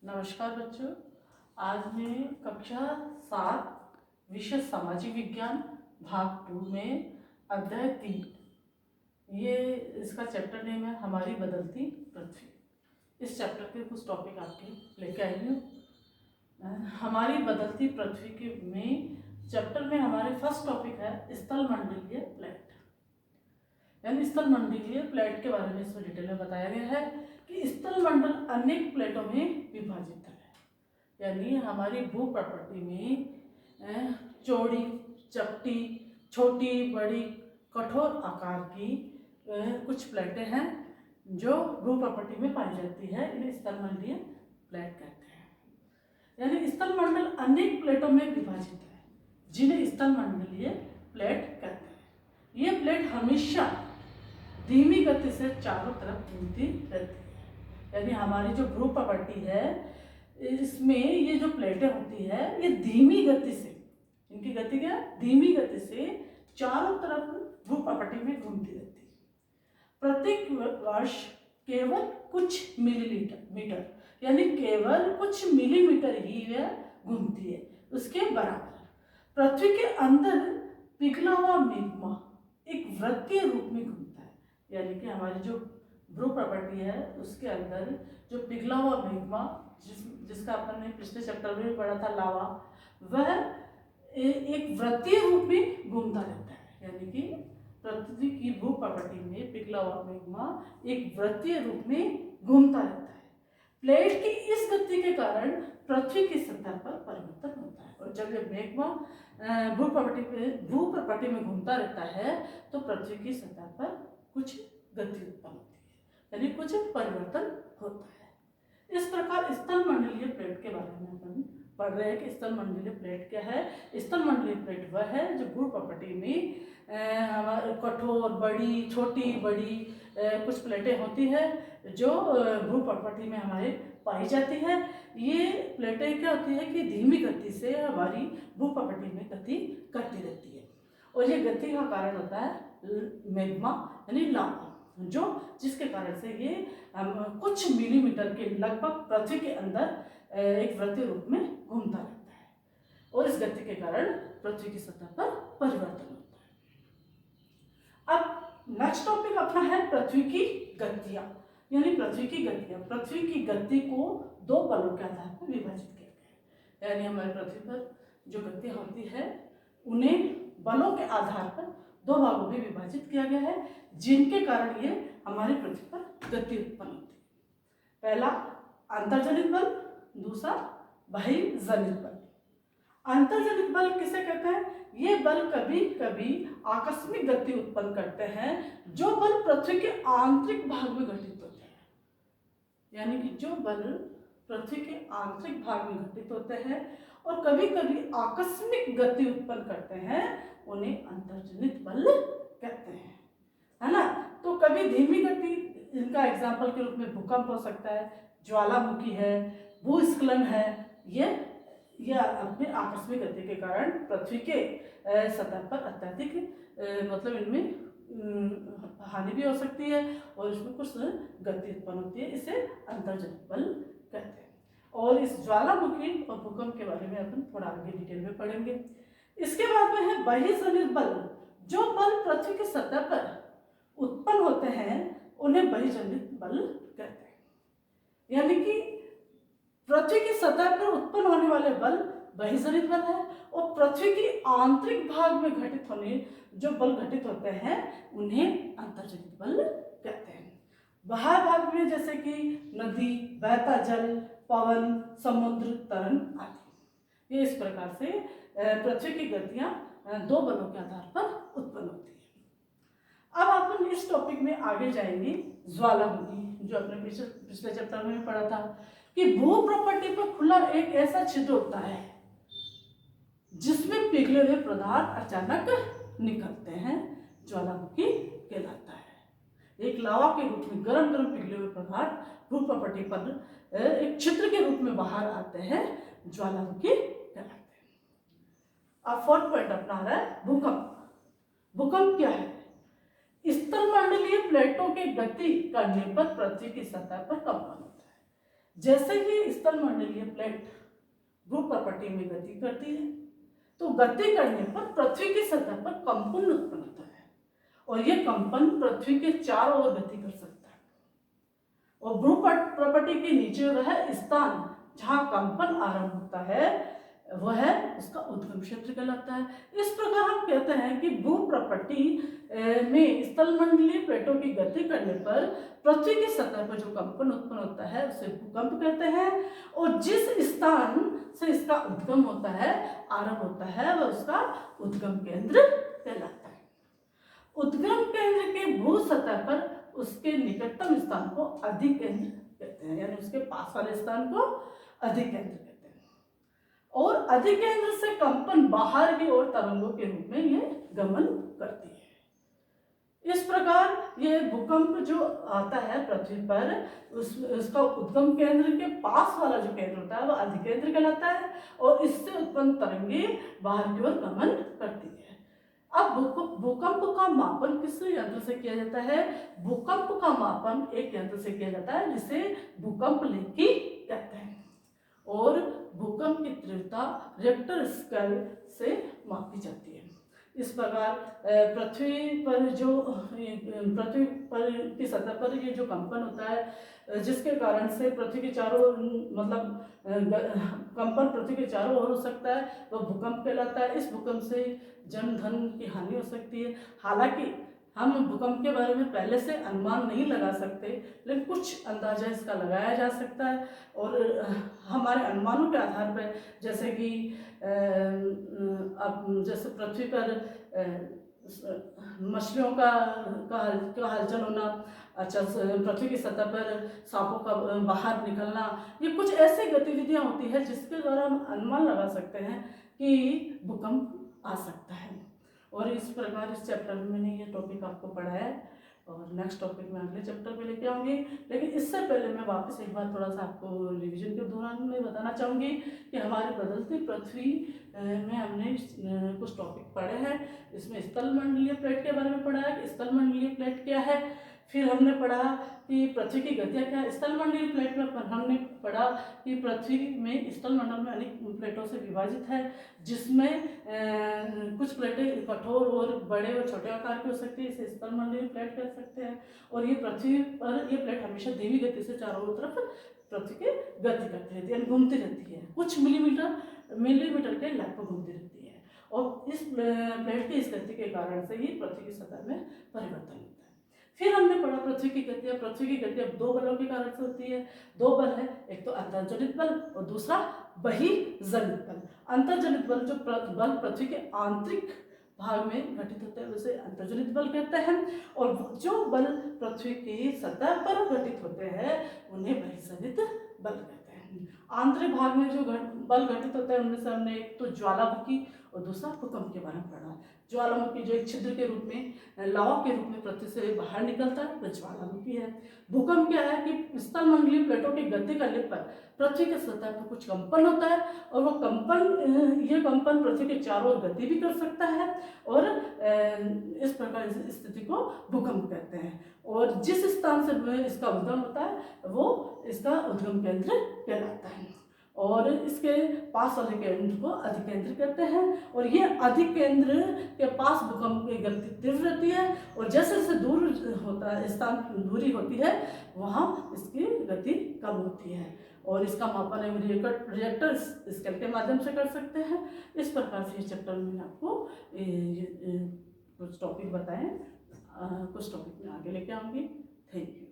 नमस्कार बच्चों। आज मैं कक्षा 7 विषय सामाजिक विज्ञान भाग 2 में अध्याय 3 ये इसका चैप्टर नेम है हमारी बदलती पृथ्वी। इस चैप्टर के कुछ टॉपिक आपके लेके आई हूँ। हमारी बदलती पृथ्वी के में चैप्टर में हमारे फर्स्ट टॉपिक है स्थलमंडलीय प्लेट, यानी स्थलमंडलीय प्लेट के बारे में इसमें डिटेल में बताया गया है कि स्थलमंडल अनेक प्लेटों में विभाजित है। यानी हमारी भू प्रकृति में चौड़ी, चपटी, छोटी, बड़ी, कठोर आकार की कुछ प्लेटें हैं जो भू प्रकृति में पाई जाती है। इन्हें स्थलमंडलीय प्लेट कहते हैं। यानी स्थलमंडल अनेक प्लेटों में विभाजित है जिन्हें स्थलमंडलीय प्लेट कहते हैं। ये प्लेट हमेशा धीमी गति से चारों तरफ घूमती रहती है। यानी हमारी जो भू प्रकृति है इसमें ये जो प्लेटें होती है ये धीमी गति से, इनकी गति क्या, धीमी गति से चारों तरफ भू प्रकृति में घूमती रहती है। प्रत्येक वर्ष केवल कुछ मीटर यानी केवल कुछ मिलीमीटर ही वह घूमती है, उसके बराबर। पृथ्वी के अंदर पिघला हुआ मैग्मा एक वृत्तीय रूप में घूमता है। यानी कि हमारी जो भू प्रकृति है उसके अंदर जो पिघला हुआ मैग्मा जिसका अपन ने पिछले चैप्टर में पढ़ा था लावा, वह एक वृत्तीय रूप में घूमता रहता है। यानी कि पृथ्वी की भू प्रकृति में पिघला हुआ मैग्मा एक वृत्तीय रूप में घूमता रहता है। प्लेट की इस गति के कारण पृथ्वी की सतह पर परिवर्तन होता है, और जब यह मैग्मा भू प्रकृति में घूमता रहता है तो पृथ्वी की सतह पर कुछ गति उत्पन्न होती है, यानी कुछ परिवर्तन होता है। इस प्रकार स्थलमंडलीय प्लेट के बारे में अपन पढ़ रहे हैं कि स्थलमंडलीय प्लेट क्या है। स्थलमंडलीय प्लेट वह है जो भू प्रकृति में हमारे कठोर, बड़ी, छोटी, बड़ी कुछ प्लेटें होती है जो भू प्रकृति में हमारे पाई जाती है। ये प्लेटें क्या होती है कि धीमी गति से हमारी भू प्रकृति में गति करती रहती है, और ये गति का कारण होता है मैग्मा यानी लावा, जो जिसके कारण से ये कुछ मिलीमीटर के लगभग पृथ्वी के अंदर एक वृत्तीय रूप में घूमता रहता है, और इस गति के कारण पृथ्वी की सतह पर परिवर्तन होता है। अब नेक्स्ट टॉपिक अपना है पृथ्वी की गतियां, यानी पृथ्वी की गतियां। पृथ्वी की गति को दो बलों के आधार पर विभाजित किया गया है। यानी हमारी पृथ्वी पर जो गतियां होती है उन्हें बलों के आधार पर दो भागों में विभाजित किया गया है, जिनके कारण ये हमारी पृथ्वी पर गति उत्पन्न होती है। पहला अंतर्जनित बल, दूसरा बहिर्जनित बल। अंतर्जनित बल किसे कहते हैं? ये बल कभी कभी आकस्मिक गति उत्पन्न करते हैं जो बल पृथ्वी के आंतरिक भाग में घटित होते हैं। यानी कि जो बल पृथ्वी के आंतरिक भाग में घटित होते हैं और कभी कभी आकस्मिक गति उत्पन्न करते हैं, उन्हें अंतर्जनित बल कहते हैं, है ना। तो कभी धीमी गति, इनका एग्जाम्पल के रूप में भूकंप हो सकता है, ज्वालामुखी है, भूस्खलन है। ये अपने आकस्मिक गति के कारण पृथ्वी के सतह पर अत्यधिक मतलब इनमें हानि भी हो सकती है और इसमें कुछ गति उत्पन्न होती है। इसे अंतर्जनित बल कहते हैं। और इस ज्वालामुखी और भूकंप के बारे में अपन थोड़ा आगे डिटेल में पढ़ेंगे। इसके बाद में है बहिर्जनित बल। जो बल पृथ्वी की सतह पर उत्पन्न होते हैं उन्हें बहिर्जनित बल कहते हैं। यानी कि पृथ्वी की सतह पर उत्पन्न होने वाले बल बहिर्जनित बल है, और पृथ्वी की आंतरिक भाग में घटित होने जो बल घटित होते हैं उन्हें अंतर्जनित बल कहते हैं। बाहर भाग में जैसे कि नदी, बहता जल, पवन, समुद्र, तरंग आदि। ये इस प्रकार से पृथ्वी की गतियां दो बलों के आधार पर उत्पन्न होती है। अब अपन इस टॉपिक में आगे जाएंगे ज्वालामुखी, जो अपने पिछले चैप्टर में पढ़ा था कि भू प्रकृति पर खुला एक ऐसा छिद्र होता है जिसमें पिघले हुए पदार्थ अचानक निकलते हैं, ज्वालामुखी कहलाता है। एक लावा के रूप में गरम गरम पिघले हुए पदार्थ भू प्रकृति पर एक छिद्र के रूप में बाहर आते हैं, ज्वालामुखी कहलाते हैं। अब फोर्थ पॉइंट अपना रहा है भूकंप। भूकंप क्या है? स्थलमंडलीय प्लेटों के गति करने पर पृथ्वी की सतह पर कंपन होता है। जैसे ही स्थलमंडलीय प्लेट भूपर्पटी में गति करती है तो गति करने पर पृथ्वी की सतह पर कंपन उत्पन्न होता है और यह कंपन पृथ्वी के चारों ओर गति कर सकता है और भूपर्पटी के नीचे वह स्थान जहाँ कंपन आरंभ होता है वह उसका उद्गम क्षेत्र कहलाता है। इस प्रकार हम कहते हैं कि भूप्रपटी में स्थलमंडलीय प्लेटों की गति करने पर पृथ्वी की सतह पर जो कंपन उत्पन्न होता है उसे भूकंप कहते हैं और जिस स्थान से इसका उद्गम होता है आरंभ होता है वह उसका उद्गम केंद्र कहलाता है। उद्गम केंद्र के भू सतह पर उसके निकटतम स्थान को अधिकेंद्र कहते हैं, यानी उसके पास वाले स्थान को अधिकेंद्र कहते हैं और अधिकेंद्र से कंपन बाहर की ओर तरंगों के रूप में ये गमन करती है। इस प्रकार ये भूकंप जो आता है पृथ्वी पर उसका उद्गम केंद्र के पास वाला जो केंद्र होता है वह अधिकेंद्र कहलाता है और इससे उत्पन्न तरंगे बाहर की ओर गमन करती है। अब भूकंप का मापन किस यंत्र से किया जाता है? भूकंप का मापन एक यंत्र से किया जाता है जिसे भूकंप लेखी कहते हैं और भूकंप की तीव्रता रिक्टर स्केल से मापी जाती है। इस प्रकार पृथ्वी पर की सतह पर ये जो कंपन होता है जिसके कारण से पृथ्वी के चारों मतलब कंपन पृथ्वी के चारों ओर हो सकता है वह भूकंप कहलाता है। इस भूकंप से जन धन की हानि हो सकती है। हालांकि हम भूकंप के बारे में पहले से अनुमान नहीं लगा सकते लेकिन कुछ अंदाजा इसका लगाया जा सकता है और हमारे अनुमानों के आधार पर जैसे कि अब जैसे पृथ्वी पर मछलियों का हलचल होना, अच्छा पृथ्वी की सतह पर सांपों का बाहर निकलना, ये कुछ ऐसी गतिविधियां होती है जिसके द्वारा हम अनुमान लगा सकते हैं कि भूकंप आ सकता है। और इस प्रकार इस चैप्टर में मैंने ये टॉपिक आपको पढ़ाया है और नेक्स्ट टॉपिक में अगले चैप्टर पे लेके आऊँगी। लेकिन इससे पहले मैं वापस एक बार थोड़ा सा आपको रिवीजन के दौरान में बताना चाहूँगी कि हमारी बदलती पृथ्वी में हमने कुछ टॉपिक पढ़े हैं। इसमें स्थलमंडलीय प्लेट के बारे में पढ़ा है कि स्थलमंडलीय प्लेट क्या है, फिर हमने पढ़ा कि पृथ्वी की गतियाँ क्या है। स्थलमंडलीय प्लेट में हमने पढ़ा कि पृथ्वी में स्थलमंडल में अनेक प्लेटों से विभाजित है जिसमें कुछ प्लेटें कठोर और बड़े और छोटे आकार की हो सकती है, इसे स्थलमंडलीय प्लेट कह सकते हैं। और ये पृथ्वी पर ये प्लेट हमेशा धीमी गति से चारों तरफ पृथ्वी की गति करती रहती है, यानी घूमती रहती है, कुछ मिलीमीटर के लगभग घूमती रहती है और इस प्लेट की इस गति के कारण से ही पृथ्वी की सतह में परिवर्तन होता है। फिर हमने पढ़ा पृथ्वी की गतियाँ। पृथ्वी की गतियाँ दो बलों के कारण से होती है। दो बल है, एक तो अंतर्जनित बल और दूसरा बहिर्जनित बल। अंतर्जनित बल जो बल पृथ्वी के आंतरिक भाग में घटित होते हैं उसे अंतर्जनित बल कहते हैं और जो बल पृथ्वी की सतह पर घटित होते हैं उन्हें बहिर्जनित बल कहते हैं। आंतरिक भाग में जो बल घटित होते हैं उनमें से हमने एक तो ज्वालामुखी और दूसरा भूकंप के बारे में पढ़ा। ज्वालामुखी जो एक छिद्र के रूप में लावा के रूप में पृथ्वी से बाहर निकलता है वह ज्वालामुखी है। भूकंप क्या है कि स्थलमंडलीय प्लेटों की गति करने पर पृथ्वी के सतह पर कुछ कंपन होता है और वो ये कंपन पृथ्वी के चारों ओर गति भी कर सकता है और इस प्रकार इस स्थिति को भूकंप कहते हैं। और जिस स्थान से इसका उद्गम होता है वो इसका उद्गम केंद्र कहलाता है और इसके पास वाले केंद्र को अधिकेंद्र कहते हैं और ये अधिकेंद्र के पास भूकंप की गति तीव्र रहती है और जैसे जैसे दूर होता है स्थान की दूरी होती है वहाँ इसकी गति कम होती है और इसका मापन हम रिएक्टर स्केल के माध्यम से कर सकते हैं। इस प्रकार से इस चैप्टर में मैंने आपको कुछ टॉपिक बताएं, कुछ टॉपिक में आगे लेके आऊँगी। Thank you.